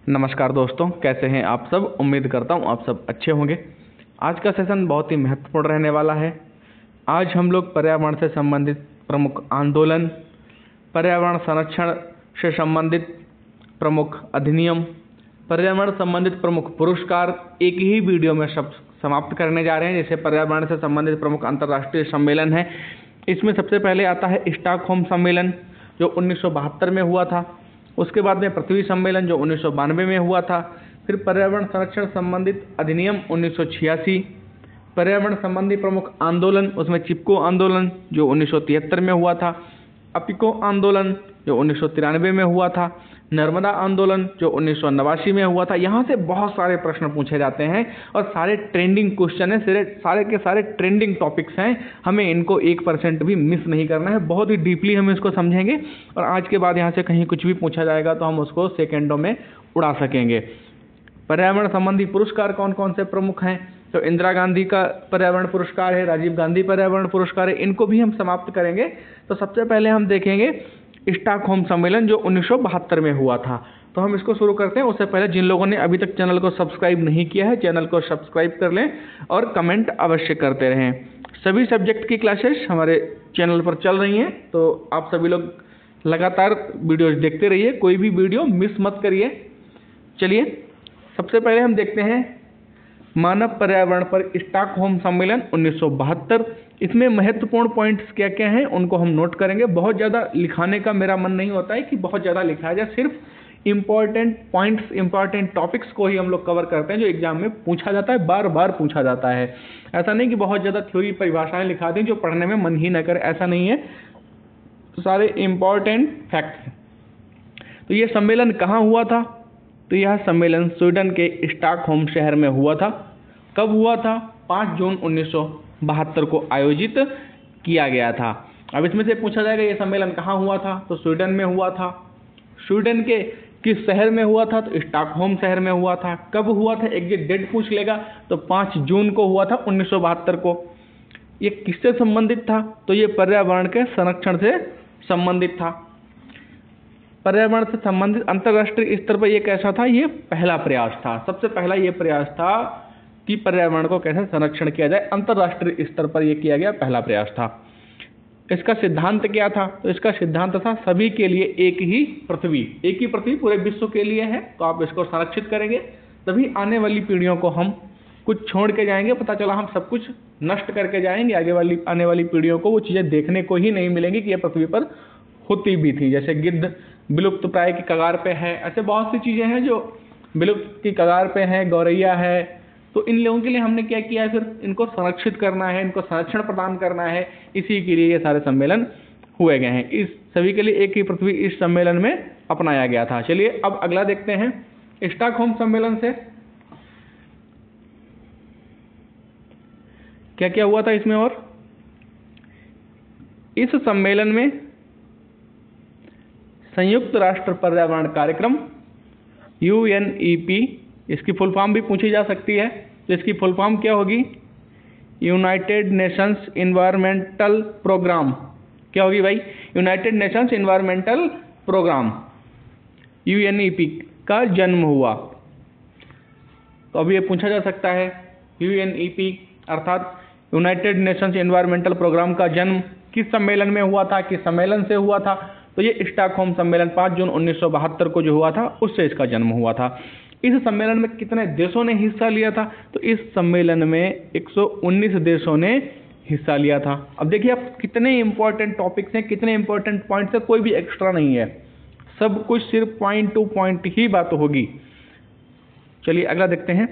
नमस्कार दोस्तों, कैसे हैं आप सब। उम्मीद करता हूं आप सब अच्छे होंगे। आज का सेशन बहुत ही महत्वपूर्ण रहने वाला है। आज हम लोग पर्यावरण से संबंधित प्रमुख आंदोलन, पर्यावरण संरक्षण से संबंधित प्रमुख अधिनियम, पर्यावरण संबंधित प्रमुख पुरस्कार एक ही वीडियो में सब समाप्त करने जा रहे हैं। जैसे पर्यावरण से संबंधित प्रमुख अंतर्राष्ट्रीय सम्मेलन है, इसमें सबसे पहले आता है स्टॉकहोम सम्मेलन जो 1972 में हुआ था। उसके बाद में पृथ्वी सम्मेलन जो 1992 में हुआ था। फिर पर्यावरण संरक्षण संबंधित अधिनियम 1986, पर्यावरण संबंधी प्रमुख आंदोलन उसमें चिपको आंदोलन जो 1973 में हुआ था, अपिको आंदोलन जो 1993 में हुआ था, नर्मदा आंदोलन जो 1989 में हुआ था। यहाँ से बहुत सारे प्रश्न पूछे जाते हैं और सारे ट्रेंडिंग क्वेश्चन हैं, सारे के सारे ट्रेंडिंग टॉपिक्स हैं। हमें इनको 1% भी मिस नहीं करना है। बहुत ही डीपली हम इसको समझेंगे और आज के बाद यहाँ से कहीं कुछ भी पूछा जाएगा तो हम उसको सेकेंडों में उड़ा सकेंगे। पर्यावरण संबंधी पुरस्कार कौन कौन से प्रमुख हैं? तो इंदिरा गांधी का पर्यावरण पुरस्कार है, राजीव गांधी पर्यावरण पुरस्कार है, इनको भी हम समाप्त करेंगे। तो सबसे पहले हम देखेंगे स्टॉकहोम सम्मेलन जो 1972 में हुआ था। तो हम इसको शुरू करते हैं। उससे पहले जिन लोगों ने अभी तक चैनल को सब्सक्राइब नहीं किया है, चैनल को सब्सक्राइब कर लें और कमेंट अवश्य करते रहें। सभी सब्जेक्ट की क्लासेस हमारे चैनल पर चल रही हैं, तो आप सभी लोग लगातार वीडियोज देखते रहिए, कोई भी वीडियो मिस मत करिए। चलिए सबसे पहले हम देखते हैं मानव पर्यावरण पर स्टॉकहोम सम्मेलन 1972। इसमें महत्वपूर्ण पॉइंट्स क्या क्या हैं उनको हम नोट करेंगे। बहुत ज़्यादा लिखाने का मेरा मन नहीं होता है कि बहुत ज़्यादा लिखा जाए, सिर्फ इम्पॉर्टेंट पॉइंट्स, इम्पॉर्टेंट टॉपिक्स को ही हम लोग कवर करते हैं जो एग्जाम में पूछा जाता है, बार बार पूछा जाता है। ऐसा नहीं कि बहुत ज़्यादा थ्योरी परिभाषाएं लिखा दें जो पढ़ने में मन ही न करे, ऐसा नहीं है। तो सारे इम्पॉर्टेंट फैक्ट्स। तो ये सम्मेलन कहाँ हुआ था? तो यह सम्मेलन स्वीडन के स्टॉकहोम शहर में हुआ था। कब हुआ था? 5 जून 1972 को आयोजित किया गया था। अब इसमें से पूछा जाएगा ये सम्मेलन कहाँ हुआ था? तो स्वीडन में हुआ था। स्वीडन के किस शहर में हुआ था? तो स्टॉकहोम शहर में हुआ था। कब हुआ था? एग्जैक्ट डेट पूछ लेगा तो 5 जून को हुआ था 1972 को। ये किससे संबंधित था? तो ये पर्यावरण के संरक्षण से संबंधित था। पर्यावरण से संबंधित अंतर्राष्ट्रीय स्तर पर ये कैसा था? ये पहला प्रयास था। सबसे पहला ये प्रयास था कि पर्यावरण को कैसे संरक्षण किया जाए, अंतर्राष्ट्रीय स्तर पर यह किया गया पहला प्रयास था। इसका सिद्धांत क्या था? तो इसका सिद्धांत था सभी के लिए एक ही पृथ्वी। एक ही पृथ्वी पूरे विश्व के लिए है, तो आप इसको संरक्षित करेंगे तभी आने वाली पीढ़ियों को हम कुछ छोड़ के जाएंगे। पता चला हम सब कुछ नष्ट करके जाएंगे, आने वाली पीढ़ियों को वो चीज़ें देखने को ही नहीं मिलेंगी कि यह पृथ्वी पर होती भी थी। जैसे गिद्ध विलुप्त प्राय की कगार पे है, ऐसे बहुत सी चीज़ें हैं जो विलुप्त की कगार पे हैं, गौरैया है। तो इन लोगों के लिए हमने क्या किया है? फिर इनको संरक्षित करना है, इनको संरक्षण प्रदान करना है। इसी के लिए ये सारे सम्मेलन हुए गए हैं। इस सभी के लिए एक ही पृथ्वी इस सम्मेलन में अपनाया गया था। चलिए अब अगला देखते हैं। स्टॉकहोम सम्मेलन से क्या क्या हुआ था इसमें। और इस सम्मेलन में संयुक्त राष्ट्र पर्यावरण कार्यक्रम UNEP, इसकी फुल फॉर्म भी पूछी जा सकती है। तो इसकी फुल फॉर्म क्या होगी? United Nations environmental programme. क्या होगी भाई? United Nations environmental programme, UNEP का जन्म हुआ। तो अभी ये पूछा जा सकता है UNEP अर्थात यूनाइटेड नेशंस इन्वायरमेंटल प्रोग्राम का जन्म किस सम्मेलन में हुआ था, किस सम्मेलन से हुआ था? तो ये स्टॉकहोम सम्मेलन 5 जून 1972 को जो हुआ था उससे इसका जन्म हुआ था। इस सम्मेलन में कितने देशों ने हिस्सा लिया था? तो इस सम्मेलन में 119 देशों ने हिस्सा लिया था। अब देखिए आप कितने इंपॉर्टेंट टॉपिक्स हैं, कितने इंपॉर्टेंट पॉइंट्स हैं, कोई भी एक्स्ट्रा नहीं है, सब कुछ सिर्फ पॉइंट टू पॉइंट ही बात होगी। चलिए अगला देखते हैं।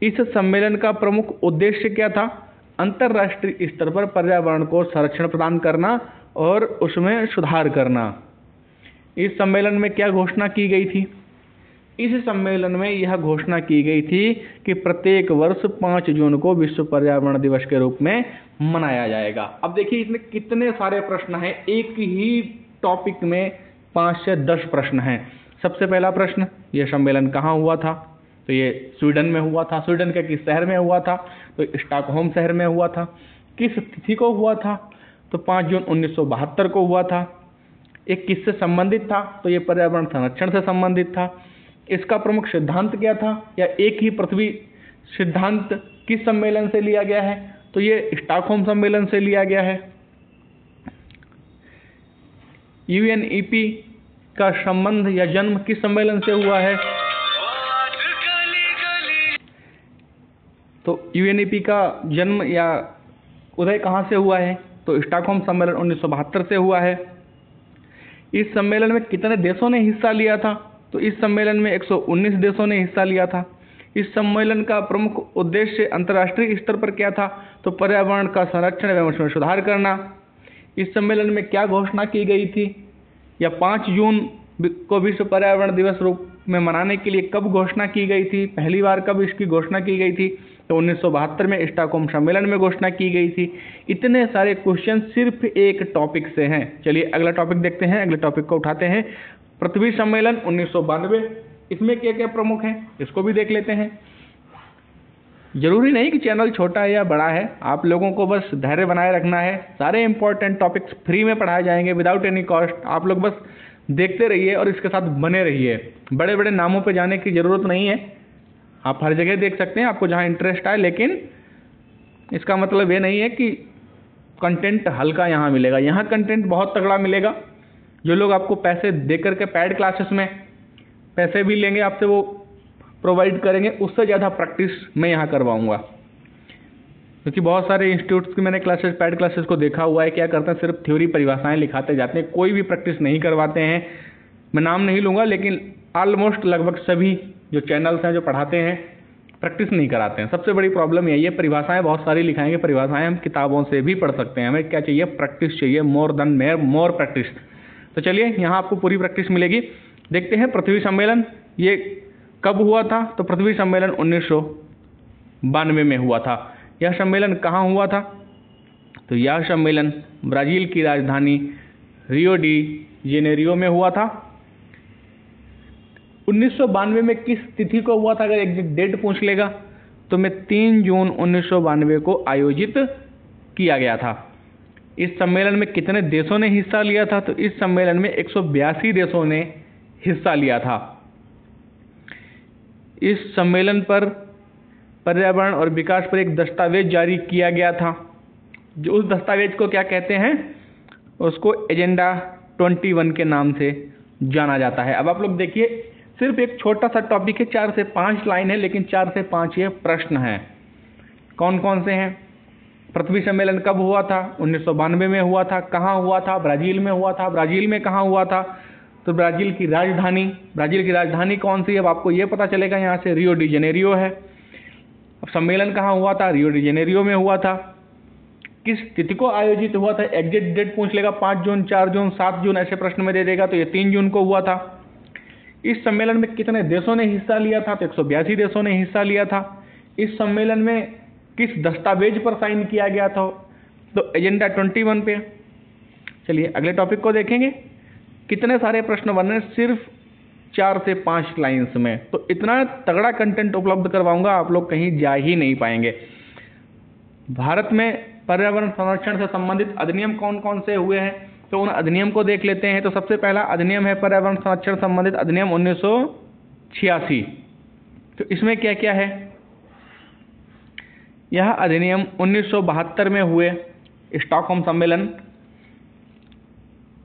इस सम्मेलन का प्रमुख उद्देश्य क्या था? अंतर्राष्ट्रीय स्तर पर पर्यावरण को संरक्षण प्रदान करना और उसमें सुधार करना। इस सम्मेलन में क्या घोषणा की गई थी? इस सम्मेलन में यह घोषणा की गई थी कि प्रत्येक वर्ष 5 जून को विश्व पर्यावरण दिवस के रूप में मनाया जाएगा। अब देखिए इसमें कितने सारे प्रश्न हैं, एक ही टॉपिक में 5 से 10 प्रश्न हैं। सबसे पहला प्रश्न, यह सम्मेलन कहाँ हुआ था? तो ये स्वीडन में हुआ था। स्वीडन के किस शहर में हुआ था? तो स्टॉकहोम शहर में हुआ था। किस तिथि को हुआ था? तो 5 जून 1972 को हुआ था। एक किससे संबंधित था? तो ये पर्यावरण संरक्षण से संबंधित था। इसका प्रमुख सिद्धांत क्या था, या एक ही पृथ्वी सिद्धांत किस सम्मेलन से लिया गया है? तो ये स्टॉकहोम सम्मेलन से लिया गया है। यूएनईपी का संबंध या जन्म किस सम्मेलन से हुआ है? तो यूएनईपी का जन्म या उदय कहाँ से हुआ है? तो स्टॉकहोम सम्मेलन 1972 से हुआ है। इस सम्मेलन में कितने देशों ने हिस्सा लिया था? तो इस सम्मेलन में 119 देशों ने हिस्सा लिया था। इस सम्मेलन का प्रमुख उद्देश्य अंतर्राष्ट्रीय स्तर पर क्या था? तो पर्यावरण का संरक्षण एवं उसमें सुधार करना। इस सम्मेलन में क्या घोषणा की गई थी, या 5 जून को विश्व पर्यावरण दिवस रूप में मनाने के लिए कब घोषणा की गई थी? पहली बार कब इसकी घोषणा की गई थी? तो 1972 में स्टॉकहोम सम्मेलन में घोषणा की गई थी। इतने सारे क्वेश्चन सिर्फ एक टॉपिक से हैं। चलिए अगला टॉपिक देखते हैं, अगले टॉपिक को उठाते हैं। पृथ्वी सम्मेलन 1992, इसमें क्या क्या प्रमुख हैं इसको भी देख लेते हैं। जरूरी नहीं कि चैनल छोटा है या बड़ा है, आप लोगों को बस धैर्य बनाए रखना है। सारे इंपॉर्टेंट टॉपिक्स फ्री में पढ़ाए जाएंगे विदाउट एनी कॉस्ट। आप लोग बस देखते रहिए और इसके साथ बने रहिए। बड़े बड़े नामों पे जाने की ज़रूरत नहीं है, आप हर जगह देख सकते हैं आपको जहाँ इंटरेस्ट आए, लेकिन इसका मतलब ये नहीं है कि कंटेंट हल्का यहाँ मिलेगा। यहाँ कंटेंट बहुत तगड़ा मिलेगा। जो लोग आपको पैसे दे करके पेड क्लासेस में पैसे भी लेंगे आपसे, वो प्रोवाइड करेंगे, उससे ज़्यादा प्रैक्टिस मैं यहाँ करवाऊँगा। क्योंकि बहुत सारे इंस्टीट्यूट्स की मैंने क्लासेस, पेड क्लासेस को देखा हुआ है, क्या करते हैं सिर्फ थ्योरी परिभाषाएं लिखाते जाते हैं, कोई भी प्रैक्टिस नहीं करवाते हैं। मैं नाम नहीं लूँगा, लेकिन ऑलमोस्ट लगभग सभी जो चैनल्स हैं जो पढ़ाते हैं प्रैक्टिस नहीं कराते हैं। सबसे बड़ी प्रॉब्लम यही है। परिभाषाएं बहुत सारी लिखाएंगे, परिभाषाएं हम किताबों से भी पढ़ सकते हैं। हमें क्या चाहिए? प्रैक्टिस चाहिए, मोर प्रैक्टिस। तो चलिए यहाँ आपको पूरी प्रैक्टिस मिलेगी। देखते हैं पृथ्वी सम्मेलन ये कब हुआ था। तो पृथ्वी सम्मेलन 1992 में हुआ था। यह सम्मेलन कहाँ हुआ था? तो यह सम्मेलन ब्राज़ील की राजधानी रियो डी जेनेरियो में हुआ था। 1992 में किस तिथि को हुआ था? अगर एग्जैक्ट डेट पूछ लेगा तो मैं 3 जून 1992 को आयोजित किया गया था। इस सम्मेलन में कितने देशों ने हिस्सा लिया था? तो इस सम्मेलन में 182 देशों ने हिस्सा लिया था। इस सम्मेलन पर पर्यावरण और विकास पर एक दस्तावेज जारी किया गया था। जो उस दस्तावेज को क्या कहते हैं? उसको एजेंडा 21 के नाम से जाना जाता है। अब आप लोग देखिए, सिर्फ एक छोटा सा टॉपिक है, 4 से 5 लाइन है, लेकिन 4 से 5 ये प्रश्न हैं। कौन कौन से हैं? पृथ्वी सम्मेलन कब हुआ था? 1992 में हुआ था। कहाँ हुआ था? ब्राज़ील में हुआ था। ब्राज़ील में कहाँ हुआ था? तो ब्राज़ील की राजधानी कौन सी? अब आपको ये पता चलेगा यहाँ से, रियो डी जेनेरियो है। अब सम्मेलन कहाँ हुआ था? रियो डी जेनेरियो में हुआ था। किस तिथि को आयोजित हुआ था? एग्जैक्ट डेट पूछ लेगा, 5 जून, 4 जून, 7 जून ऐसे प्रश्न में दे देगा, तो ये 3 जून को हुआ था। इस सम्मेलन में कितने देशों ने हिस्सा लिया था? तो 182 देशों ने हिस्सा लिया था। इस सम्मेलन में किस दस्तावेज पर साइन किया गया था? तो एजेंडा 21 पे। चलिए अगले टॉपिक को देखेंगे। कितने सारे प्रश्न बन रहे हैं सिर्फ 4 से 5 लाइन्स में। तो इतना तगड़ा कंटेंट उपलब्ध करवाऊंगा, आप लोग कहीं जा ही नहीं पाएंगे। भारत में पर्यावरण संरक्षण से संबंधित अधिनियम कौन कौन से हुए हैं? तो उन अधिनियम को देख लेते हैं। तो सबसे पहला अधिनियम है पर्यावरण संरक्षण संबंधित अधिनियम 1986। तो इसमें क्या क्या है? यह अधिनियम 1972 में हुए स्टॉकहोम सम्मेलन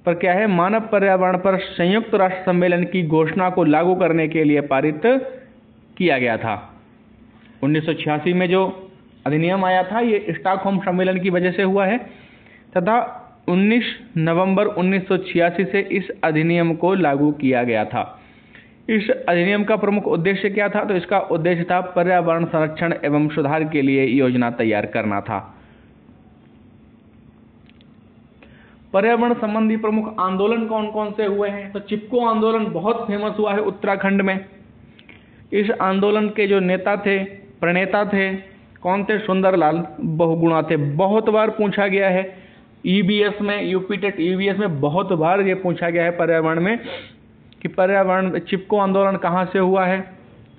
पर क्या है? मानव पर्यावरण पर संयुक्त राष्ट्र सम्मेलन की घोषणा को लागू करने के लिए पारित किया गया था। 1986 में जो अधिनियम आया था ये स्टॉकहोम सम्मेलन की वजह से हुआ है, तथा 19 नवंबर 1986 से इस अधिनियम को लागू किया गया था। इस अधिनियम का प्रमुख उद्देश्य क्या था? तो इसका उद्देश्य था पर्यावरण संरक्षण एवं सुधार के लिए योजना तैयार करना था। पर्यावरण संबंधी प्रमुख आंदोलन कौन कौन से हुए हैं? तो चिपको आंदोलन बहुत फेमस हुआ है उत्तराखंड में। इस आंदोलन के जो नेता थे, प्रणेता थे, कौन थे? सुंदरलाल बहुगुणा थे। बहुत बार पूछा गया है ईबीएस में, यूपी टेट ईबीएस में बहुत बार ये पूछा गया है पर्यावरण में कि पर्यावरण चिपको आंदोलन कहाँ से हुआ है?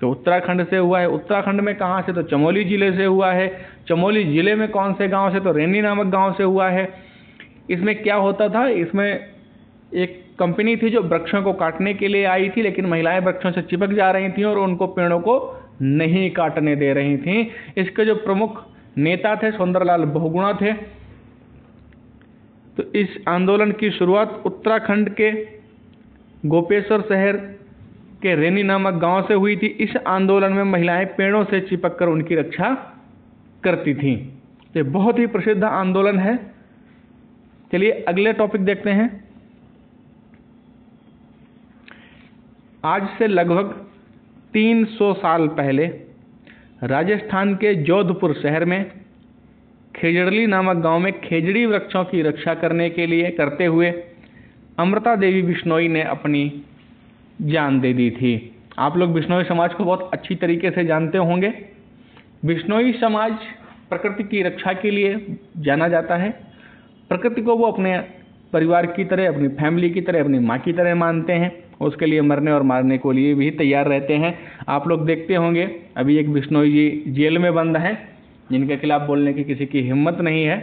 तो उत्तराखंड से हुआ है। उत्तराखंड में कहाँ से? तो चमोली जिले से हुआ है। चमोली जिले में कौन से गांव से? तो रैनी नामक गांव से हुआ है। इसमें क्या होता था? इसमें एक कंपनी थी जो वृक्षों को काटने के लिए आई थी, लेकिन महिलाएं वृक्षों से चिपक जा रही थीं और उनको पेड़ों को नहीं काटने दे रही थीं। इसके जो प्रमुख नेता थे सुंदरलाल बहुगुणा थे। तो इस आंदोलन की शुरुआत उत्तराखंड के गोपेश्वर शहर के रेनी नामक गांव से हुई थी। इस आंदोलन में महिलाएं पेड़ों से चिपककर उनकी रक्षा करती थीं। ये बहुत ही प्रसिद्ध आंदोलन है। चलिए अगले टॉपिक देखते हैं। आज से लगभग 300 साल पहले राजस्थान के जोधपुर शहर में खेजड़ली नामक गांव में खेजड़ी वृक्षों की रक्षा करते हुए अमृता देवी बिश्नोई ने अपनी जान दे दी थी। आप लोग बिश्नोई समाज को बहुत अच्छी तरीके से जानते होंगे। बिश्नोई समाज प्रकृति की रक्षा के लिए जाना जाता है। प्रकृति को वो अपने परिवार की तरह, अपनी फैमिली की तरह, अपनी माँ की तरह मानते हैं। उसके लिए मरने और मारने के लिए भी तैयार रहते हैं। आप लोग देखते होंगे अभी एक बिश्नोई जी जेल में बंद हैं, जिनके खिलाफ बोलने की किसी की हिम्मत नहीं है,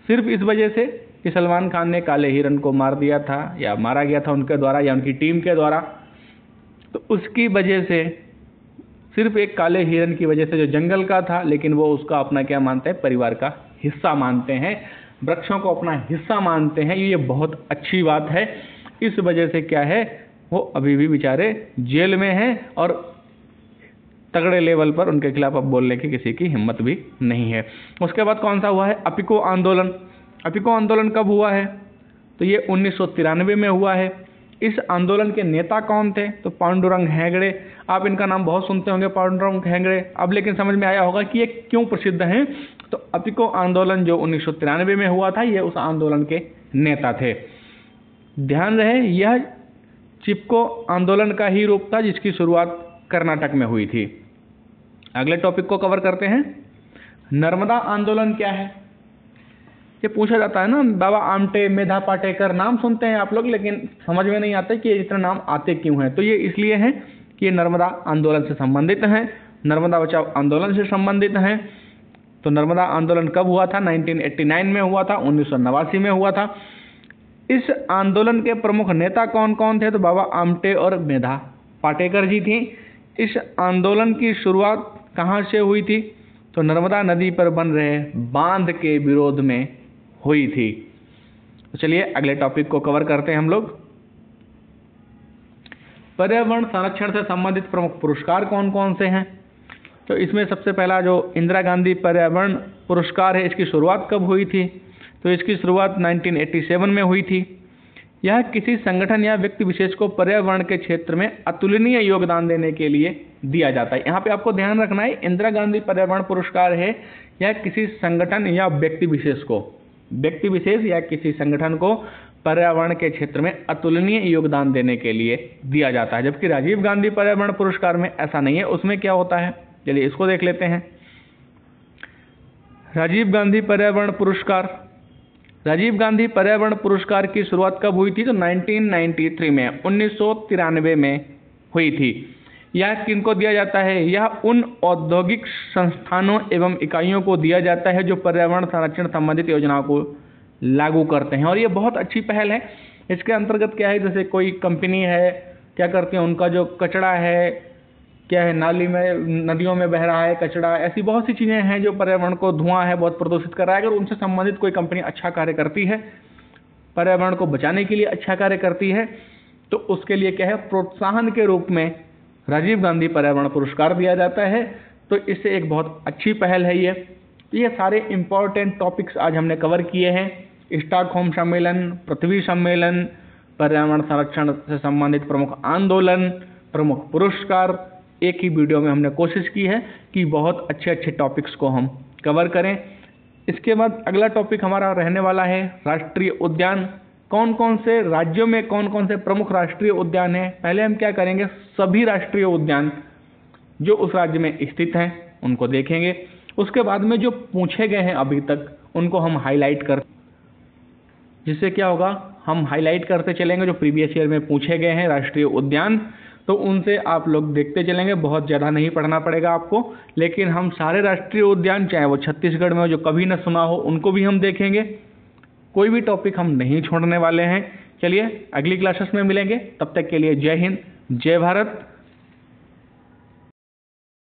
सिर्फ इस वजह से कि सलमान खान ने काले हिरन को मार दिया था या मारा गया था उनके द्वारा या उनकी टीम के द्वारा। तो उसकी वजह से, सिर्फ एक काले हिरन की वजह से जो जंगल का था, लेकिन वो उसका अपना क्या मानते हैं, परिवार का हिस्सा मानते हैं, वृक्षों को अपना हिस्सा मानते हैं। ये बहुत अच्छी बात है। इस वजह से क्या है, वो अभी भी बेचारे जेल में हैं और तगड़े लेवल पर उनके खिलाफ अब बोलने की किसी की हिम्मत भी नहीं है। उसके बाद कौन सा हुआ है, अपिको आंदोलन। अपिको आंदोलन कब हुआ है, तो ये 1993 में हुआ है। इस आंदोलन के नेता कौन थे, तो पांडुरंग हेगड़े। आप इनका नाम बहुत सुनते होंगे, पांडुरंग हेगड़े। अब लेकिन समझ में आया होगा कि ये क्यों प्रसिद्ध हैं। तो अपिको आंदोलन जो 1993 में हुआ था, ये उस आंदोलन के नेता थे। ध्यान रहे, यह चिपको आंदोलन का ही रूप था जिसकी शुरुआत कर्नाटक में हुई थी। अगले टॉपिक को कवर करते हैं। नर्मदा आंदोलन क्या है, ये पूछा जाता है ना। बाबा आमटे, मेधा पाटेकर नाम सुनते हैं आप लोग, लेकिन समझ में नहीं आता कि ये इतने नाम आते क्यों हैं। तो ये इसलिए हैं कि ये नर्मदा आंदोलन से संबंधित हैं, नर्मदा बचाओ आंदोलन से संबंधित हैं। तो नर्मदा आंदोलन कब हुआ था, 1989 में हुआ था, 1989 में हुआ था। इस आंदोलन के प्रमुख नेता कौन कौन थे, तो बाबा आमटे और मेधा पाटेकर जी थी। इस आंदोलन की शुरुआत कहाँ से हुई थी, तो नर्मदा नदी पर बन रहे बांध के विरोध में हुई थी। तो चलिए अगले टॉपिक को कवर करते हैं हम लोग। पर्यावरण संरक्षण से संबंधित प्रमुख पुरस्कार कौन कौन से हैं, तो इसमें सबसे पहला जो इंदिरा गांधी पर्यावरण पुरस्कार है, इसकी शुरुआत कब हुई थी, तो इसकी शुरुआत 1987 में हुई थी। यह किसी संगठन या व्यक्ति विशेष को पर्यावरण के क्षेत्र में अतुलनीय योगदान देने के लिए दिया जाता है। यहाँ पे आपको ध्यान रखना है, इंदिरा गांधी पर्यावरण पुरस्कार है, यह किसी संगठन या व्यक्ति विशेष को, व्यक्ति विशेष या किसी संगठन को पर्यावरण के क्षेत्र में अतुलनीय योगदान देने के लिए दिया जाता है। जबकि राजीव गांधी पर्यावरण पुरस्कार में ऐसा नहीं है। उसमें क्या होता है, चलिए इसको देख लेते हैं। राजीव गांधी पर्यावरण पुरस्कार, राजीव गांधी पर्यावरण पुरस्कार की शुरुआत कब हुई थी, तो 1993 में, 1993 में हुई थी। यह किनको दिया जाता है, यह उन औद्योगिक संस्थानों एवं इकाइयों को दिया जाता है जो पर्यावरण संरक्षण संबंधित योजनाओं को लागू करते हैं। और ये बहुत अच्छी पहल है। इसके अंतर्गत क्या है, जैसे कोई कंपनी है, क्या करते हैं, उनका जो कचरा है, क्या है, नाली में, नदियों में बह रहा है कचरा, ऐसी बहुत सी चीज़ें हैं जो पर्यावरण को, धुआं है बहुत प्रदूषित कर रहा है। अगर उनसे संबंधित कोई कंपनी अच्छा कार्य करती है, पर्यावरण को बचाने के लिए अच्छा कार्य करती है, तो उसके लिए क्या है, प्रोत्साहन के रूप में राजीव गांधी पर्यावरण पुरस्कार दिया जाता है। तो इससे एक बहुत अच्छी पहल है ये सारे इम्पोर्टेंट टॉपिक्स आज हमने कवर किए हैं। स्टॉकहोम सम्मेलन, पृथ्वी सम्मेलन, पर्यावरण संरक्षण से संबंधित प्रमुख आंदोलन, प्रमुख पुरस्कार, एक ही वीडियो में हमने कोशिश की है कि बहुत अच्छे अच्छे टॉपिक्स को हम कवर करें। इसके बाद अगला टॉपिक हमारा रहने वाला है राष्ट्रीय उद्यान। कौन कौन से राज्यों में कौन कौन से प्रमुख राष्ट्रीय उद्यान हैं। पहले हम क्या करेंगे, सभी राष्ट्रीय उद्यान जो उस राज्य में स्थित हैं उनको देखेंगे। उसके बाद में जो पूछे गए हैं अभी तक, उनको हम हाईलाइट कर, जिससे क्या होगा, हम हाईलाइट करते चलेंगे जो प्रीवियस ईयर में पूछे गए हैं राष्ट्रीय उद्यान, तो उनसे आप लोग देखते चलेंगे। बहुत ज़्यादा नहीं पढ़ना पड़ेगा आपको, लेकिन हम सारे राष्ट्रीय उद्यान, चाहे वो छत्तीसगढ़ में हो जो कभी न सुना हो, उनको भी हम देखेंगे। कोई भी टॉपिक हम नहीं छोड़ने वाले हैं, चलिए अगली क्लासेस में मिलेंगे, तब तक के लिए जय हिंद, जय भारत।